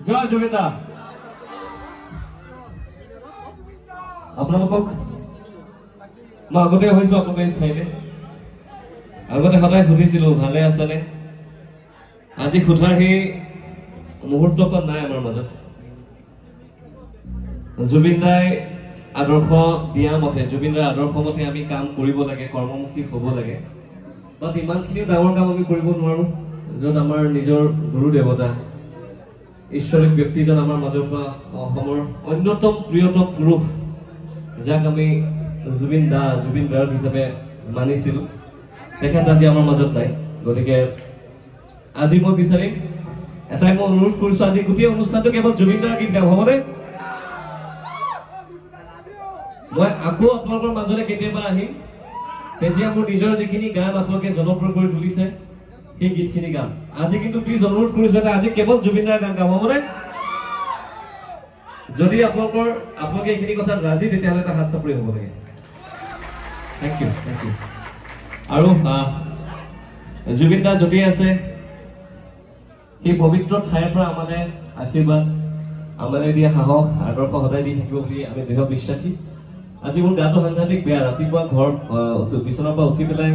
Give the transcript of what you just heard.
জয় জুবিন দা আপোনালোকক মই আগতে হৈছো আপোনালোকে ঠাইলে আগতে সদায় সুধিছিলো ভালে আছেনে আজি সুধাৰ সেই মুহূৰ্তকণ নাই আমাৰ মাজত জুবিন দাই আদৰ্শ দিয়া মতে জুবিন দাৰ আদৰ্শ মতে আমি কাম কৰিব লাগে কৰ্মমুখী হ'ব লাগে বাট ইমানখিনি ডাঙৰ কাম আমি কৰিব নোৱাৰো য'ত আমাৰ নিজৰ গুৰু দেৱতা ঈশ্বৰিক ব্যক্তিজন আমাৰ মাজৰ পৰা অসমৰ অন্যতম প্ৰিয়তম পুৰুষ যাক আমি জুবিন গাৰ্গ হিচাপে মানিছিলো তেখেত আজি আমাৰ মাজত নাই গতিকে আজি মই বিচাৰিম এটাই মই অনুৰোধ কৰিছো আজি গোটেই অনুষ্ঠানটো কেৱল জুবিন দাৰ গীত গাম হ'বনে মই আকৌ আপোনালোকৰ মাজলৈ কেতিয়াবা আহিম তেতিয়া মোৰ নিজৰ যিখিনি গান আপোনালোকে জনপ্ৰিয় কৰি তুলিছে সেই গীতখিনি গাম আজি কিন্তু প্লিজ অনুৰোধ কৰিছো আজি কেৱল জুবিন দাৰ গান গাম হ'বনে যদি আপোনালোকে এইখিনি কথাত ৰাজি তেতিয়াহ'লে এটা হাত চাপৰি হ'ব লাগে থেংক ইউ আৰু জুবিন দা যদি আছে সেই পবিত্ৰ ঠাইৰ পৰা আমালে আশীৰ্বাদ আমালে দিয়া সাহস আদৰ্শ সদায় দি থাকিব বুলি আমি দৃঢ় বিশ্বাসী আজি মোৰ গাটো সাংঘাতিক বেয়া ৰাতিপুৱা ঘৰ বিচনাৰ পৰা উঠি পেলাই